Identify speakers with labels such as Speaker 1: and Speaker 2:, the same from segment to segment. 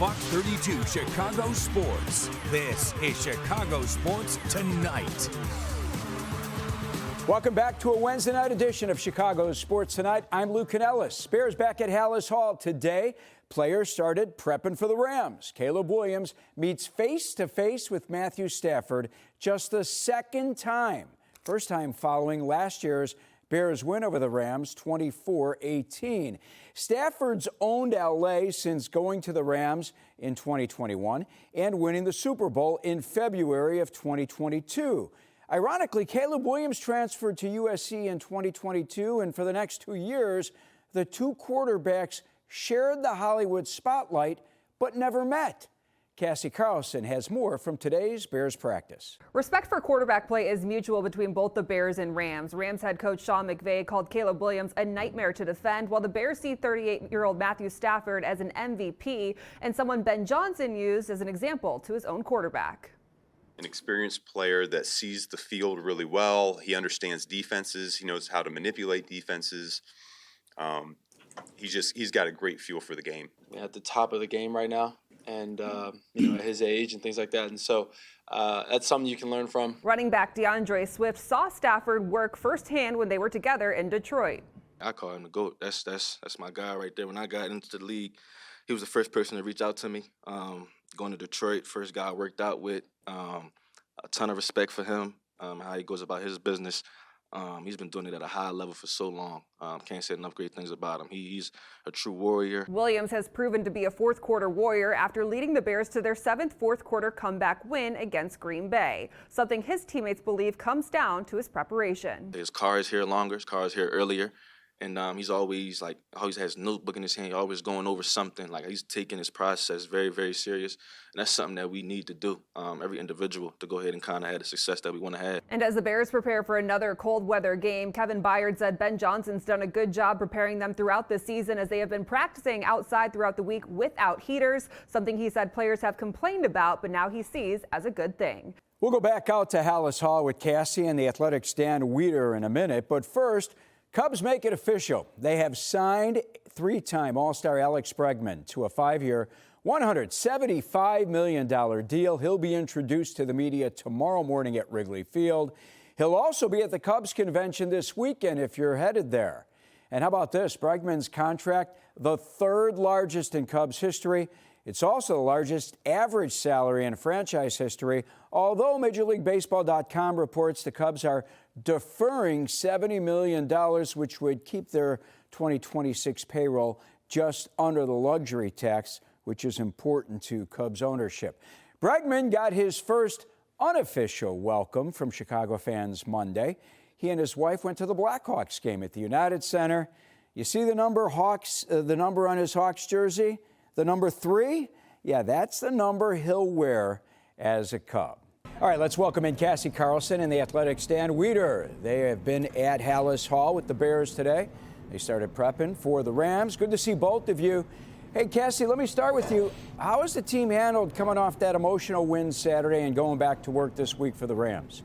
Speaker 1: Fox 32 Chicago Sports. This is Chicago Sports Tonight.
Speaker 2: Welcome back to a Wednesday night edition of Chicago Sports Tonight. I'm Lou Canellis. Bears back at Hallis Hall today. Players started prepping for the Rams. Caleb Williams meets face-to-face with Matthew Stafford just the second time. First time following last year's Bears win over the Rams, 24-18. Stafford's owned L.A. since going to the Rams in 2021 and winning the Super Bowl in February of 2022. Ironically, Caleb Williams transferred to USC in 2022, and for the next 2 years, the two quarterbacks shared the Hollywood spotlight but never met. Cassie Carlson has more from today's Bears practice.
Speaker 3: Respect for quarterback play is mutual between both the Bears and Rams. Rams head coach Sean McVay called Caleb Williams a nightmare to defend, while the Bears see 38-year-old Matthew Stafford as an MVP and someone Ben Johnson used as an example to his own quarterback.
Speaker 4: An experienced player that sees the field really well. He understands defenses. He knows how to manipulate defenses. He's got a great feel for the game.
Speaker 5: At the top of the game right now, and at his age and things like that. And so that's something you can learn from.
Speaker 3: Running back DeAndre Swift saw Stafford work firsthand when they were together in Detroit.
Speaker 5: I call him the GOAT. That's my guy right there. When I got into the league, he was the first person to reach out to me. Going to Detroit, first guy I worked out with. A ton of respect for him, how he goes about his business. He's been doing it at a high level for so long. Can't say enough great things about him. He's a true warrior.
Speaker 3: Williams has proven to be a fourth quarter warrior after leading the Bears to their seventh fourth quarter comeback win against Green Bay, something his teammates believe comes down to his preparation.
Speaker 5: His car is here longer, his car is here earlier. And he's always has a notebook in his hand. He's always going over something. Like, he's taking his process very, very serious. And that's something that we need to do, every individual, to go ahead and kind of have the success that we want to have.
Speaker 3: And as the Bears prepare for another cold weather game, Kevin Byard said Ben Johnson's done a good job preparing them throughout the season as they have been practicing outside throughout the week without heaters, something he said players have complained about, but now he sees as a good thing.
Speaker 2: We'll go back out to Hallis Hall with Cassie and the Athletics' Dan Wiederer in a minute. But first, Cubs make it official. They have signed three-time All-Star Alex Bregman to a 5-year, $175 million deal. He'll be introduced to the media tomorrow morning at Wrigley Field. He'll also be at the Cubs convention this weekend if you're headed there. And how about this? Bregman's contract, the third largest in Cubs history. It's also the largest average salary in franchise history, although MajorLeagueBaseball.com reports the Cubs are deferring $70 million, which would keep their 2026 payroll just under the luxury tax, which is important to Cubs ownership. Bregman got his first unofficial welcome from Chicago fans Monday. He and his wife went to the Blackhawks game at the United Center. You see the number on his Hawks jersey? The number 3? Yeah, that's the number he'll wear as a Cub. All right, let's welcome in Cassie Carlson and the Athletics' Dan Wiederer. They have been at Hallis Hall with the Bears today. They started prepping for the Rams. Good to see both of you. Hey, Cassie, let me start with you. How has the team handled coming off that emotional win Saturday and going back to work this week for the Rams?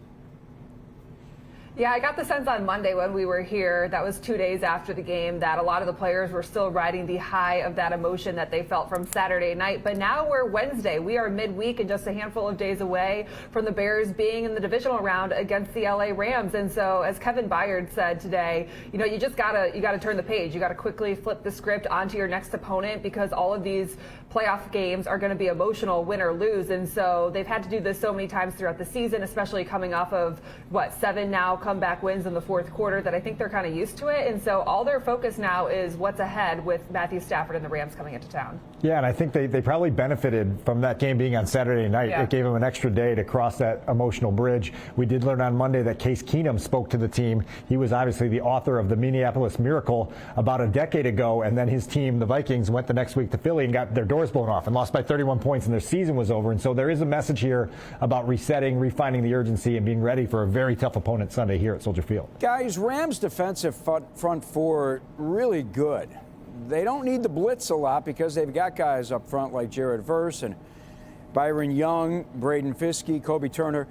Speaker 3: Yeah, I got the sense on Monday when we were here, that was 2 days after the game, that a lot of the players were still riding the high of that emotion that they felt from Saturday night. But now we're Wednesday. We are midweek and just a handful of days away from the Bears being in the divisional round against the LA Rams. And so, as Kevin Byard said today, you just gotta turn the page. You gotta quickly flip the script onto your next opponent, because all of these playoff games are going to be emotional, win or lose. And so they've had to do this so many times throughout the season, especially coming off of 7 now comeback wins in the fourth quarter, that I think they're kind of used to it. And so all their focus now is what's ahead with Matthew Stafford and the Rams coming into town.
Speaker 6: Yeah, and I think they probably benefited from that game being on Saturday night.
Speaker 3: Yeah.
Speaker 6: It gave them an extra day to cross that emotional bridge. We did learn on Monday that Case Keenum spoke to the team. He was obviously the author of the Minneapolis Miracle about a decade ago, and then his team, the Vikings, went the next week to Philly and got their doors blown off and lost by 31 points, and their season was over. And so there is a message here about resetting, refining the urgency, and being ready for a very tough opponent Sunday here at Soldier Field.
Speaker 2: Guys, Rams defensive front four really good. They don't need to blitz a lot because they've got guys up front like Jared Verse and Byron Young, Braden Fiske, Kobe Turner.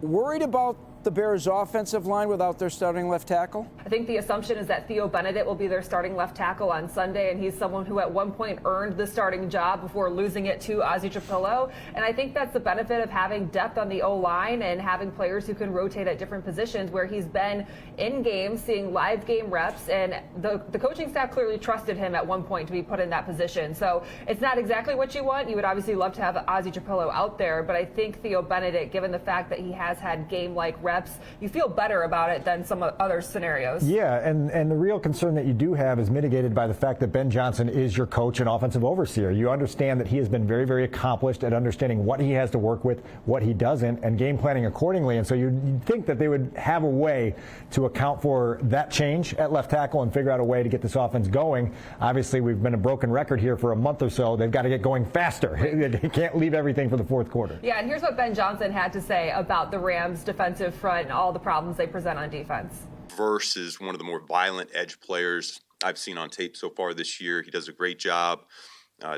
Speaker 2: Worried about the Bears' offensive line without their starting left tackle?
Speaker 3: I think the assumption is that Theo Benedict will be their starting left tackle on Sunday, and he's someone who at one point earned the starting job before losing it to Ozzie Trapillo. And I think that's the benefit of having depth on the O-line and having players who can rotate at different positions, where he's been in games, seeing live game reps, and the coaching staff clearly trusted him at one point to be put in that position. So it's not exactly what you want. You would obviously love to have Ozzie Trapillo out there, but I think Theo Benedict, given the fact that he has had game-like reps, you feel better about it than some other scenarios.
Speaker 6: Yeah, and the real concern that you do have is mitigated by the fact that Ben Johnson is your coach and offensive overseer. You understand that he has been very, very accomplished at understanding what he has to work with, what he doesn't, and game planning accordingly. And so you'd think that they would have a way to account for that change at left tackle and figure out a way to get this offense going. Obviously, we've been a broken record here for a month or so. They've got to get going faster. They can't leave everything for the fourth quarter.
Speaker 3: Yeah, and here's what Ben Johnson had to say about the Rams' defensive front and all the problems they present on defense.
Speaker 4: Versus one of the more violent edge players I've seen on tape so far this year. He does a great job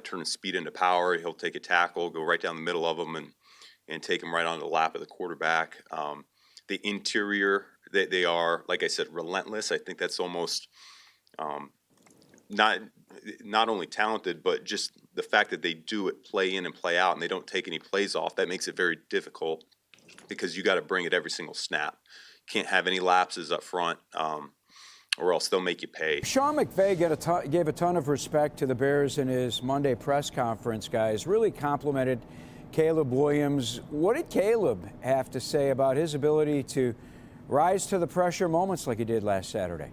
Speaker 4: turning speed into power. He'll take a tackle, go right down the middle of them, and take him right onto the lap of the quarterback. The interior, they are, like I said, relentless. I think that's almost not only talented, but just the fact that they do it play in and play out, and they don't take any plays off. That makes it very difficult because you got to bring it every single snap. Can't have any lapses up front, or else they'll make you pay.
Speaker 2: Sean McVay gave a ton of respect to the Bears in his Monday press conference, guys. Really complimented Caleb Williams. What did Caleb have to say about his ability to rise to the pressure moments like he did last Saturday?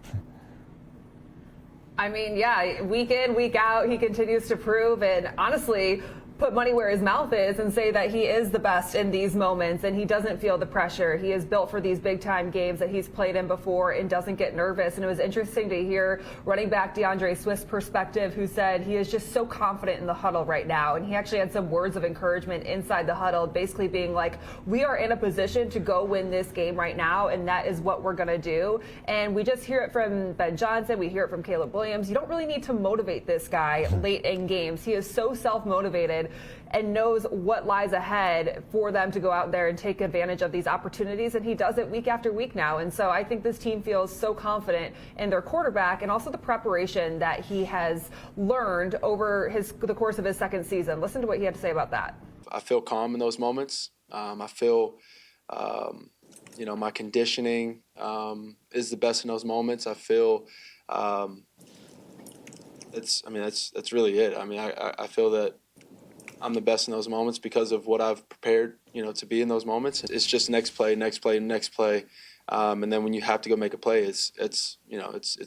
Speaker 3: I mean, yeah, week in, week out, he continues to prove, and honestly, put money where his mouth is and say that he is the best in these moments, and he doesn't feel the pressure. He is built for these big-time games that he's played in before and doesn't get nervous. And it was interesting to hear running back DeAndre Swift's perspective, who said he is just so confident in the huddle right now. And he actually had some words of encouragement inside the huddle, basically being like, we are in a position to go win this game right now, and that is what we're going to do. And we just hear it from Ben Johnson. We hear it from Caleb Williams. You don't really need to motivate this guy late in games. He is so self-motivated and knows what lies ahead for them to go out there and take advantage of these opportunities, and he does it week after week now. And so I think this team feels so confident in their quarterback and also the preparation that he has learned over the course of his second season. Listen to what he had to say about that.
Speaker 7: I feel calm in those moments. I feel my conditioning is the best in those moments. I feel that's really it. I mean, I feel that I'm the best in those moments because of what I've prepared, to be in those moments. It's just next play, next play, next play. And then when you have to go make a play, it's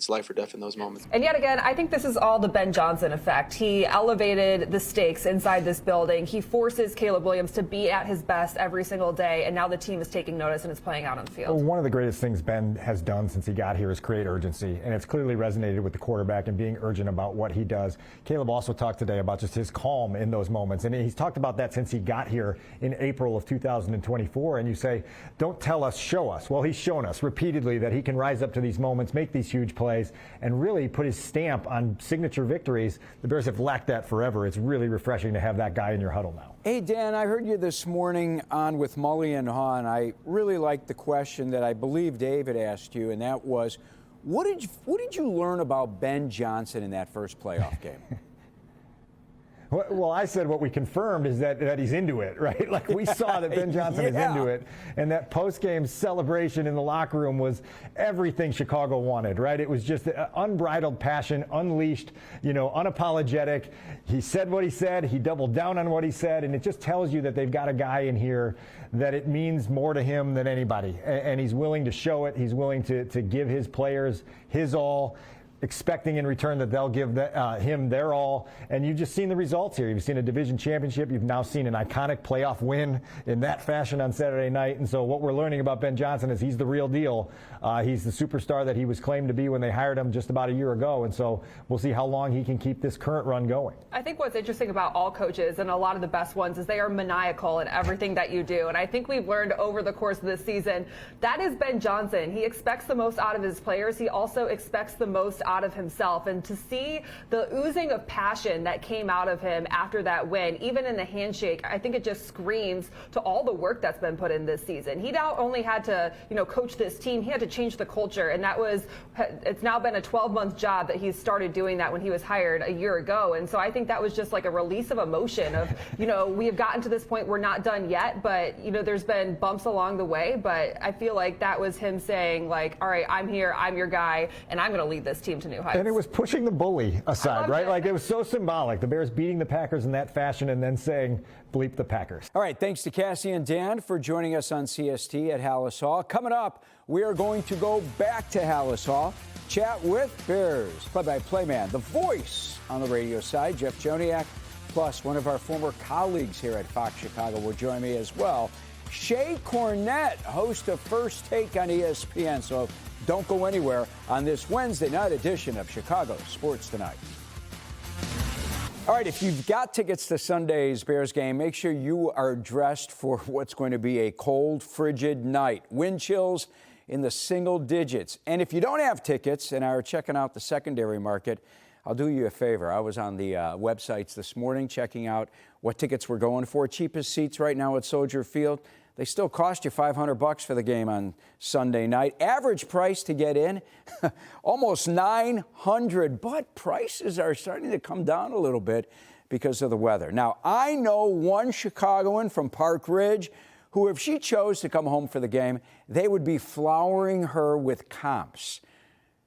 Speaker 7: life or death in those moments.
Speaker 3: And yet again, I think this is all the Ben Johnson effect. He elevated the stakes inside this building. He forces Caleb Williams to be at his best every single day, and now the team is taking notice and it's playing out on the field.
Speaker 6: Well, one of the greatest things Ben has done since he got here is create urgency, and it's clearly resonated with the quarterback and being urgent about what he does. Caleb also talked today about just his calm in those moments, and he's talked about that since he got here in April of 2024. And you say, don't tell us, show us. Well, he's shown us repeatedly that he can rise up to these moments, make these huge plays, and really put his stamp on signature victories. The Bears have lacked that forever. It's really refreshing to have that guy in your huddle now.
Speaker 2: Hey, Dan, I heard you this morning on with Mully and Haw, and I really liked the question that I believe David asked you, and that was, what did you learn about Ben Johnson in that first playoff game?
Speaker 6: Well, I said what we confirmed is that he's into it, right? Like, we saw that Ben Johnson is into it, and that post-game celebration in the locker room was everything Chicago wanted, right? It was just unbridled passion, unleashed, unapologetic. He said what he said. He doubled down on what he said, and it just tells you that they've got a guy in here that it means more to him than anybody, and he's willing to show it. He's willing to give his players his all, expecting in return that they'll give him their all. And you've just seen the results here. You've seen a division championship. You've now seen an iconic playoff win in that fashion on Saturday night. And so what we're learning about Ben Johnson is he's the real deal. He's the superstar that he was claimed to be when they hired him just about a year ago. And so we'll see how long he can keep this current run going.
Speaker 3: I think what's interesting about all coaches, and a lot of the best ones, is they are maniacal in everything that you do. And I think we've learned over the course of this season, that is Ben Johnson. He expects the most out of his players. He also expects the most out of himself. And to see the oozing of passion that came out of him after that win, even in the handshake, I think it just screams to all the work that's been put in this season. He not only had to, coach this team, he had to change the culture. And it's now been a 12-month job that he's started doing that when he was hired a year ago. And so I think that was just like a release of emotion of, we have gotten to this point, we're not done yet, but, there's been bumps along the way. But I feel like that was him saying, like, all right, I'm here, I'm your guy, and I'm going to lead this team to new heights.
Speaker 6: And it was pushing the bully aside, right?
Speaker 3: It.
Speaker 6: Like, it was so symbolic. The Bears beating the Packers in that fashion and then saying, bleep the Packers.
Speaker 2: All right, thanks to Cassie and Dan for joining us on CST at Hallis Hall. Coming up, we are going to go back to Hallis Hall, chat with Bears play-by-play man, the voice on the radio side, Jeff Joniac, plus one of our former colleagues here at Fox Chicago will join me as well. Shae Cornette, host of First Take on ESPN. So don't go anywhere on this Wednesday night edition of Chicago Sports Tonight. All right, if you've got tickets to Sunday's Bears game, make sure you are dressed for what's going to be a cold, frigid night. Wind chills in the single digits. And if you don't have tickets and are checking out the secondary market, I'll do you a favor. I was on the websites this morning checking out what tickets we're going for. Cheapest seats right now at Soldier Field. They still cost you $500 for the game on Sunday night. Average price to get in, almost $900. But prices are starting to come down a little bit because of the weather. Now, I know one Chicagoan from Park Ridge who, if she chose to come home for the game, they would be flowering her with comps.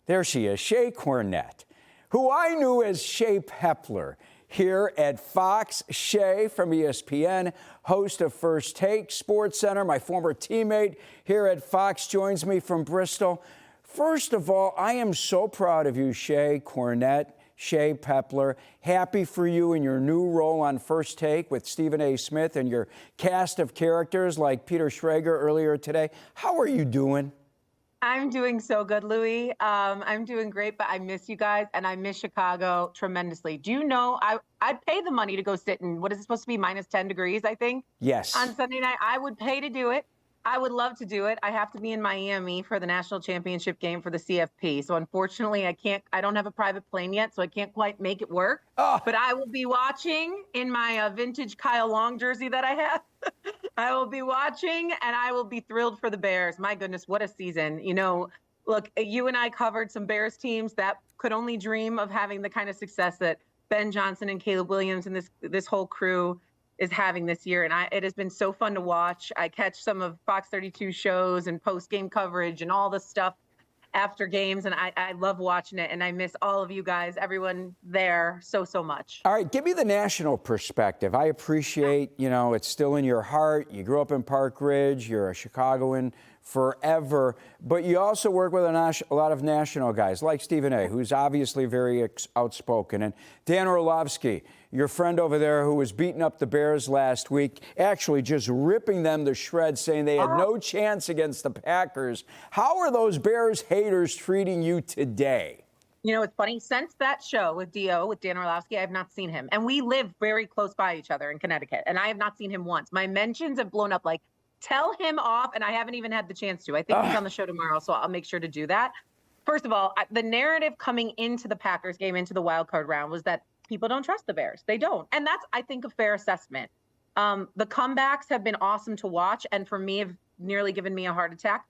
Speaker 2: There she is, Shae Cornette, who I knew as Shae Pepler. Here at Fox, Shae from ESPN, host of First Take, Sports Center, my former teammate here at Fox, joins me from Bristol. First of all, I am so proud of you, Shae Cornette, Shae Pepler. Happy for you in your new role on First Take with Stephen A. Smith and your cast of characters like Peter Schrager earlier today. How are you doing?
Speaker 8: I'm doing so good, Louie. I'm doing great, but I miss you guys, and I miss Chicago tremendously. Do you know, I'd pay the money to go sit in, what is it supposed to be, minus 10 degrees, I think?
Speaker 2: Yes.
Speaker 8: On Sunday night, I would pay to do it. I would love to do it. I have to be in Miami for the national championship game for the CFP. So unfortunately, I don't have a private plane yet, so I can't quite make it work.
Speaker 2: Oh.
Speaker 8: But I will be watching in my vintage Kyle Long jersey that I have. I will be watching, and I will be thrilled for the Bears. My goodness, what a season. Look, you and I covered some Bears teams that could only dream of having the kind of success that Ben Johnson and Caleb Williams and this whole crew is having this year. And it has been so fun to watch. I catch some of Fox 32 shows and post-game coverage and all the stuff after games, and I love watching it, and I miss all of you guys, everyone there, so much.
Speaker 2: All right, give me the national perspective. I appreciate, it's still in your heart. You grew up in Park Ridge. You're a Chicagoan forever, but you also work with a lot of national guys like Stephen A., who's obviously very outspoken, and Dan Orlovsky, your friend over there who was beating up the Bears last week, actually just ripping them to shreds, saying they had no chance against the Packers. How are those Bears haters treating you today?
Speaker 8: It's funny. Since that show with D.O., with Dan Orlovsky, I have not seen him. And we live very close by each other in Connecticut, and I have not seen him once. My mentions have blown up like, tell him off, and I haven't even had the chance to. I think he's on the show tomorrow, so I'll make sure to do that. First of all, the narrative coming into the Packers game, into the wild card round, was that people don't trust the Bears. They don't. And that's, I think, a fair assessment. The comebacks have been awesome to watch, and for me, have nearly given me a heart attack.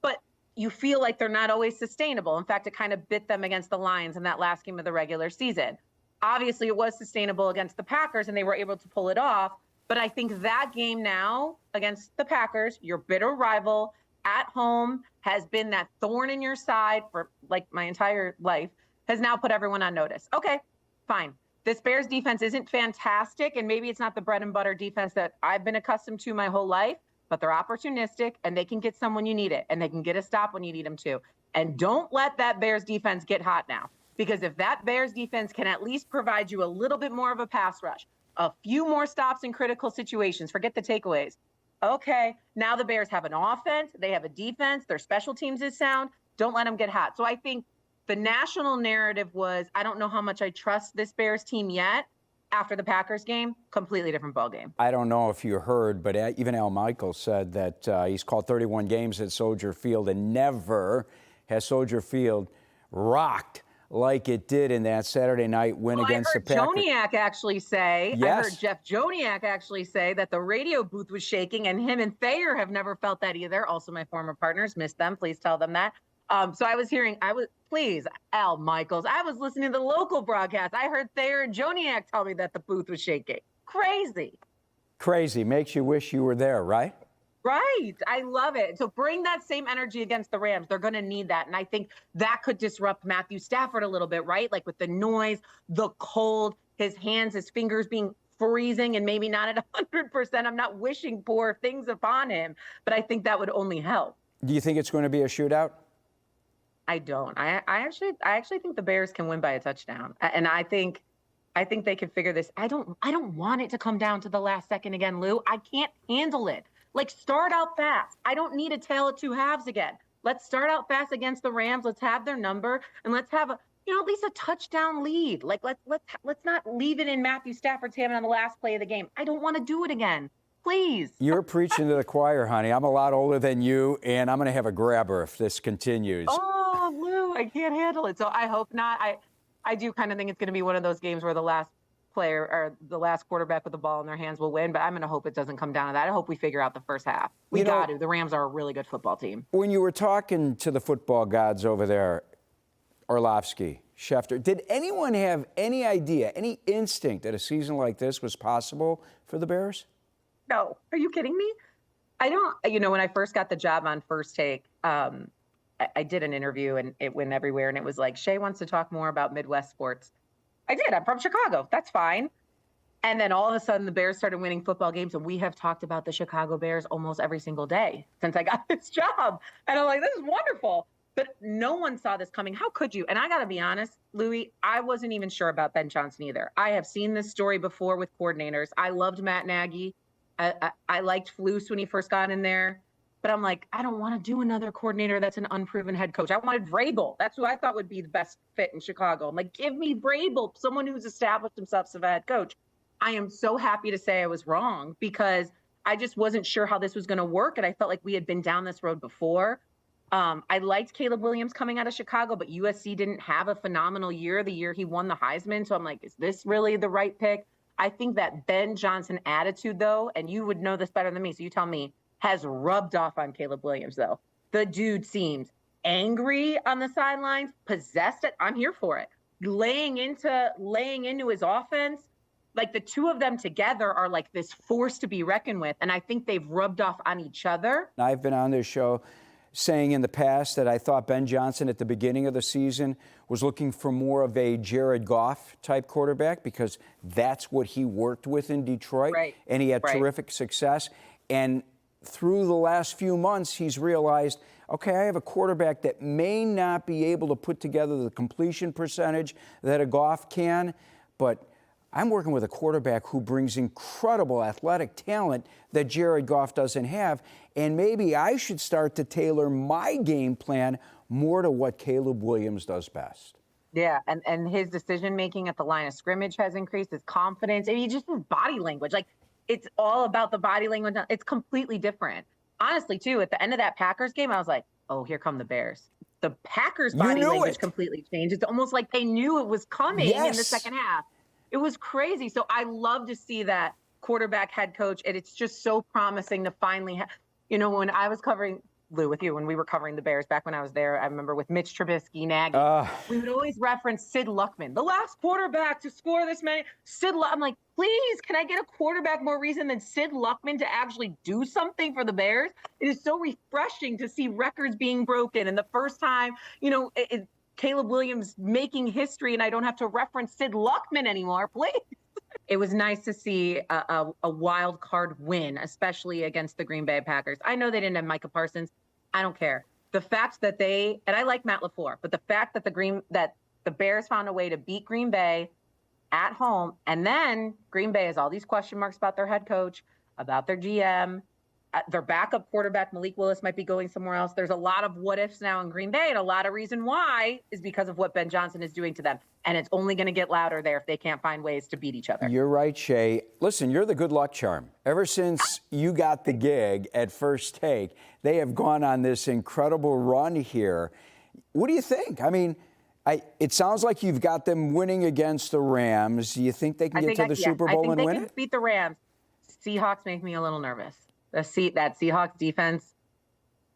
Speaker 8: But you feel like they're not always sustainable. In fact, it kind of bit them against the Lions in that last game of the regular season. Obviously, it was sustainable against the Packers, and they were able to pull it off. But I think that game now against the Packers, your bitter rival at home, has been that thorn in your side for like my entire life, has now put everyone on notice. Okay, fine. This Bears defense isn't fantastic, and maybe it's not the bread and butter defense that I've been accustomed to my whole life, but they're opportunistic, and they can get some when you need it, and they can get a stop when you need them to. And don't let that Bears defense get hot now, because if that Bears defense can at least provide you a little bit more of a pass rush, a few more stops in critical situations, forget the takeaways. Okay, now the Bears have an offense, they have a defense, their special teams is sound. Don't let them get hot. So I think the national narrative was, I don't know how much I trust this Bears team yet. After the Packers game, completely different ballgame.
Speaker 2: I don't know if you heard, but even Al Michaels said that he's called 31 games at Soldier Field, and never has Soldier Field rocked like it did in that Saturday night win against the Packers.
Speaker 8: Joniac actually say,
Speaker 2: Yes.
Speaker 8: I heard Jeff Joniak actually say that the radio booth was shaking, and him and Thayer have never felt that either. Also, my former partners, miss them. Please tell them that. So please, Al Michaels, I was listening to the local broadcast. I heard Thayer and Joniak tell me that the booth was shaking. Crazy.
Speaker 2: Crazy. Makes you wish you were there, right?
Speaker 8: Right. I love it. So bring that same energy against the Rams. They're going to need that. And I think that could disrupt Matthew Stafford a little bit, right? Like with the noise, the cold, his hands, his fingers being freezing and maybe not at 100%. I'm not wishing poor things upon him, but I think that would only help.
Speaker 2: Do you think it's going to be a shootout?
Speaker 8: I don't. I actually think the Bears can win by a touchdown. And I think they can figure this. I don't want it to come down to the last second again, Lou. I can't handle it. Like, start out fast. I don't need a tale of two halves again. Let's start out fast against the Rams. Let's have their number, and let's have at least a touchdown lead. Like, let's not leave it in Matthew Stafford's hand on the last play of the game. I don't want to do it again. Please.
Speaker 2: You're preaching to the choir, honey. I'm a lot older than you, and I'm going to have a grabber if this continues.
Speaker 8: Oh, Lou, I can't handle it. So I hope not. I do kind of think it's going to be one of those games where the last player or the last quarterback with the ball in their hands will win, but I'm going to hope it doesn't come down to that. I hope we figure out the first half. We got to. The Rams are a really good football team.
Speaker 2: When you were talking to the football gods over there, Orlovsky, Schefter, did anyone have any idea, any instinct that a season like this was possible for the Bears?
Speaker 8: No. Are you kidding me? I don't, when I first got the job on First Take, I did an interview and it went everywhere. And it was like, Shae wants to talk more about Midwest sports. I did. I'm from Chicago. That's fine. And then all of a sudden the Bears started winning football games. And we have talked about the Chicago Bears almost every single day since I got this job. And I'm like, this is wonderful. But no one saw this coming. How could you? And I got to be honest, Louis, I wasn't even sure about Ben Johnson either. I have seen this story before with coordinators. I loved Matt Nagy. I liked Flus when he first got in there. But I'm like, I don't want to do another coordinator that's an unproven head coach. I wanted Vrabel. That's who I thought would be the best fit in Chicago. I'm like, give me Vrabel, someone who's established himself as a head coach. I am so happy to say I was wrong because I just wasn't sure how this was going to work. And I felt like we had been down this road before. I liked Caleb Williams coming out of Chicago, but USC didn't have a phenomenal year the year he won the Heisman. So I'm like, is this really the right pick? I think that Ben Johnson attitude, though, and you would know this better than me, so you tell me, has rubbed off on Caleb Williams, though. The dude seems angry on the sidelines, possessed it. I'm here for it. Laying into his offense. Like the two of them together are like this force to be reckoned with. And I think they've rubbed off on each other.
Speaker 2: I've been on this show saying in the past that I thought Ben Johnson at the beginning of the season was looking for more of a Jared Goff type quarterback because that's what he worked with in Detroit.
Speaker 8: Right.
Speaker 2: And he had terrific success. And through the last few months, he's realized, okay, I have a quarterback that may not be able to put together the completion percentage that a Goff can, but I'm working with a quarterback who brings incredible athletic talent that Jared Goff doesn't have, and maybe I should start to tailor my game plan more to what Caleb Williams does best.
Speaker 8: Yeah, and his decision-making at the line of scrimmage has increased, his confidence. I mean, just his body language. Like, it's all about the body language. It's completely different. Honestly, too, at the end of that Packers game, I was like, oh, here come the Bears. The Packers' body language completely changed. It's almost like they knew it was coming in the second half. It was crazy. So I love to see that quarterback head coach, and it's just so promising to finally have, when I was covering, Lou, with you, when we were covering the Bears back when I was there, I remember with Mitch Trubisky, Nagy, we would always reference Sid Luckman, the last quarterback to score this many. I'm like, please, can I get a quarterback more reason than Sid Luckman to actually do something for the Bears? It is so refreshing to see records being broken. And the first time, Caleb Williams making history, and I don't have to reference Sid Luckman anymore, please. It was nice to see a wild card win, especially against the Green Bay Packers. I know they didn't have Micah Parsons. I don't care. The fact that and I like Matt LaFleur, but the fact that the Bears found a way to beat Green Bay at home, and then Green Bay has all these question marks about their head coach, about their GM, their backup quarterback, Malik Willis, might be going somewhere else. There's a lot of what ifs now in Green Bay, and a lot of reason why is because of what Ben Johnson is doing to them. And it's only going to get louder there if they can't find ways to beat each other.
Speaker 2: You're right, Shae. Listen, you're the good luck charm. Ever since you got the gig at First Take, they have gone on this incredible run here. What do you think? I mean, It sounds like you've got them winning against the Rams. Do you think they can get to the Super Bowl and win it?
Speaker 8: I think they can beat the Rams. Seahawks make me a little nervous. That Seahawks defense,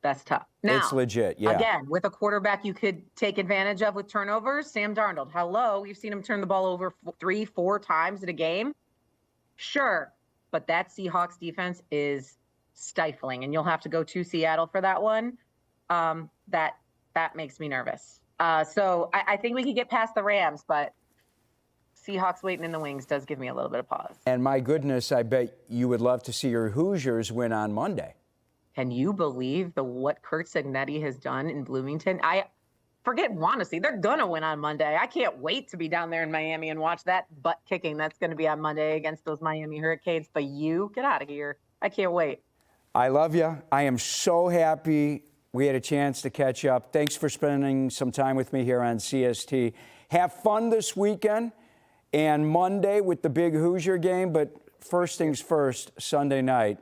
Speaker 8: that's tough. Now,
Speaker 2: it's legit, yeah.
Speaker 8: Again, with a quarterback you could take advantage of with turnovers, Sam Darnold. Hello, we've seen him turn the ball over 3-4 times in a game. Sure, but that Seahawks defense is stifling, and you'll have to go to Seattle for that one. That makes me nervous. So I think we could get past the Rams, but Seahawks waiting in the wings does give me a little bit of pause.
Speaker 2: And my goodness, I bet you would love to see your Hoosiers win on Monday.
Speaker 8: Can you believe what Curt Cignetti has done in Bloomington? I want to see. They're going to win on Monday. I can't wait to be down there in Miami and watch that butt kicking that's going to be on Monday against those Miami Hurricanes. But you, get out of here. I can't wait.
Speaker 2: I love you. I am so happy we had a chance to catch up. Thanks for spending some time with me here on CST. Have fun this weekend and Monday with the big Hoosier game. But first things first, Sunday night,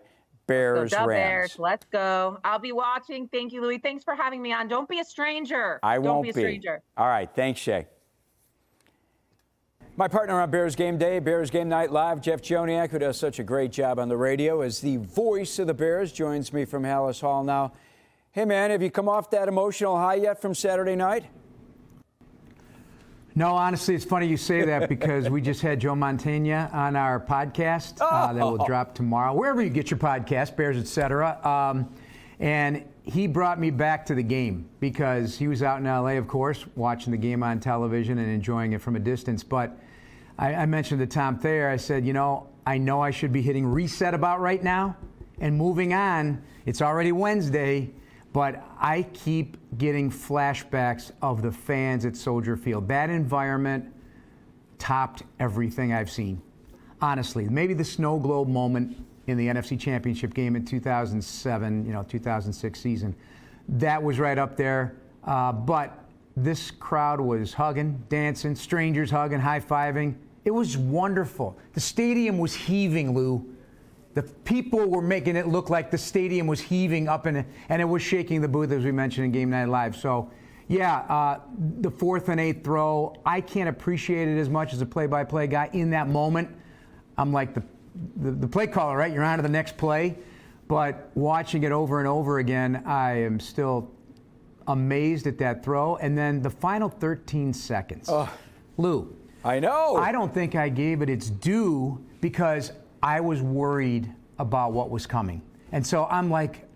Speaker 2: Bears, Rams.
Speaker 8: Bears, let's go. I'll be watching. Thank you, Louis. Thanks for having me on. Don't be a stranger.
Speaker 2: I won't be.
Speaker 8: Don't be a stranger.
Speaker 2: All right. Thanks, Shae. My partner on Bears Game Day, Bears Game Night Live, Jeff Joniac, who does such a great job on the radio as the voice of the Bears, joins me from Hallis Hall now. Hey, man, have you come off that emotional high yet from Saturday night?
Speaker 9: No, honestly, it's funny you say that because we just had Joe Montana on our podcast that will drop tomorrow, wherever you get your podcast, Bears, etc. And he brought me back to the game because he was out in L.A., of course, watching the game on television and enjoying it from a distance. But I mentioned to Tom Thayer, I said, I know I should be hitting reset about right now and moving on. It's already Wednesday. But I keep getting flashbacks of the fans at Soldier Field. That environment topped everything I've seen. Honestly, maybe the snow globe moment in the NFC Championship game in 2007, 2006 season. That was right up there. But this crowd was hugging, dancing, strangers hugging, high-fiving. It was wonderful. The stadium was heaving, Lou. The people were making it look like the stadium was heaving up, and it was shaking the booth, as we mentioned in Game Night Live. So, yeah, the 4th and 8th throw, I can't appreciate it as much as a play-by-play guy in that moment. I'm like the play caller, right? You're on to the next play. But watching it over and over again, I am still amazed at that throw. And then the final 13 seconds. Lou.
Speaker 2: I know.
Speaker 9: I don't think I gave it its due because I was worried about what was coming. And so I'm like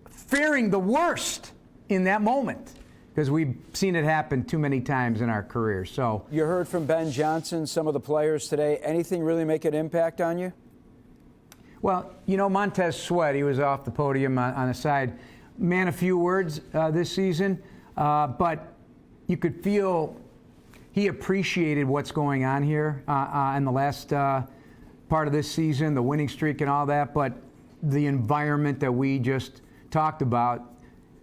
Speaker 9: fearing the worst in that moment because we've seen it happen too many times in our careers. So
Speaker 2: you heard from Ben Johnson, some of the players today. Anything really make an impact on you?
Speaker 9: Well, Montez Sweat, he was off the podium on the side. Man, a few words this season, but you could feel he appreciated what's going on here in the last part of this season, the winning streak and all that, but the environment that we just talked about,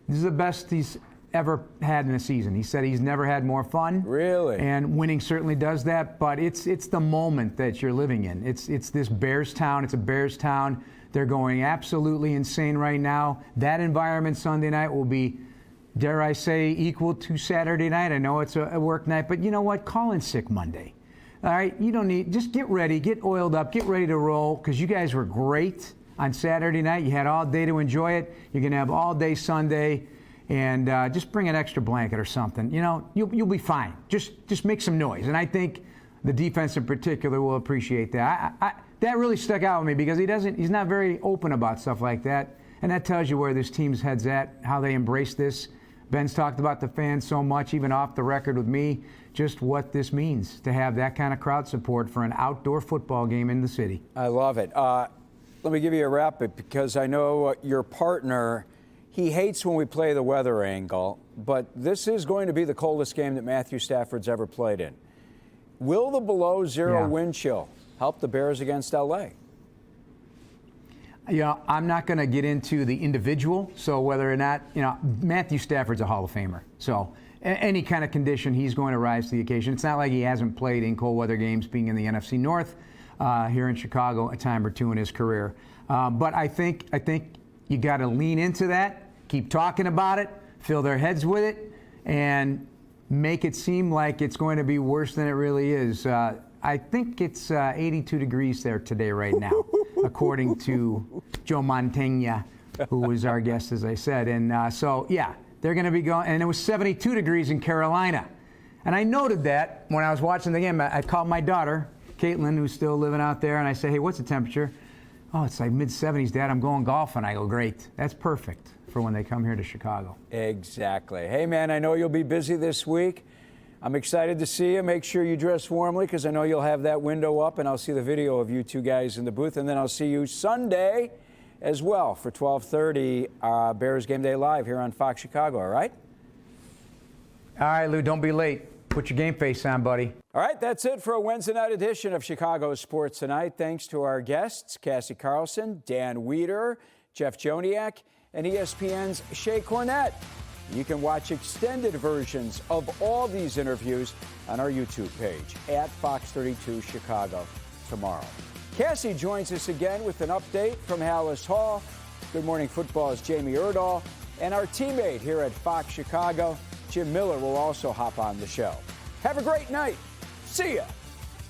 Speaker 9: this is the best he's ever had in a season. He said he's never had more fun.
Speaker 2: Really?
Speaker 9: And winning certainly does that, but it's the moment that you're living in. It's this Bears town. It's a Bears town. They're going absolutely insane right now. That environment Sunday night will be, dare I say, equal to Saturday night. I know it's a work night, but you know what? Call in sick Monday. All right, you don't need, just get ready, get oiled up, get ready to roll, because you guys were great on Saturday night. You had all day to enjoy it. You're going to have all day Sunday, and just bring an extra blanket or something. You'll be fine. Just make some noise, and I think the defense in particular will appreciate that. That really stuck out with me because he's not very open about stuff like that, and that tells you where this team's head's at, how they embrace this. Ben's talked about the fans so much, even off the record with me, just what this means to have that kind of crowd support for an outdoor football game in the city.
Speaker 2: I love it. Let me give you a wrap-up because I know your partner, he hates when we play the weather angle, but this is going to be the coldest game that Matthew Stafford's ever played in. Will the below zero wind chill help the Bears against L.A.?
Speaker 9: I'm not going to get into the individual, so whether or not, Matthew Stafford's a Hall of Famer. So any kind of condition, he's going to rise to the occasion. It's not like he hasn't played in cold weather games, being in the NFC North here in Chicago a time or two in his career. But I think you got to lean into that, keep talking about it, fill their heads with it, and make it seem like it's going to be worse than it really is. I think it's 82 degrees there today right now, according to Joe Montana, who was our guest, as I said. And so, yeah, they're going to be going. And it was 72 degrees in Carolina. And I noted that when I was watching the game. I called my daughter, Caitlin, who's still living out there, and I say, hey, what's the temperature? Oh, it's like mid-70s, Dad. I'm going golfing. I go, great. That's perfect for when they come here to Chicago.
Speaker 2: Exactly. Hey, man, I know you'll be busy this week. I'm excited to see you. Make sure you dress warmly because I know you'll have that window up, and I'll see the video of you two guys in the booth. And then I'll see you Sunday as well for 12:30 Bears Game Day Live here on Fox Chicago, all right?
Speaker 9: All right, Lou, don't be late. Put your game face on, buddy.
Speaker 2: All right, that's it for a Wednesday night edition of Chicago Sports Tonight. Thanks to our guests, Cassie Carlson, Dan Wiederer, Jeff Joniak, and ESPN's Shae Cornette. You can watch extended versions of all these interviews on our YouTube page at Fox 32 Chicago tomorrow. Cassie joins us again with an update from Hallis Hall. Good Morning Football's Jamie Erdahl, and our teammate here at Fox Chicago, Jim Miller, will also hop on the show. Have a great night. See ya.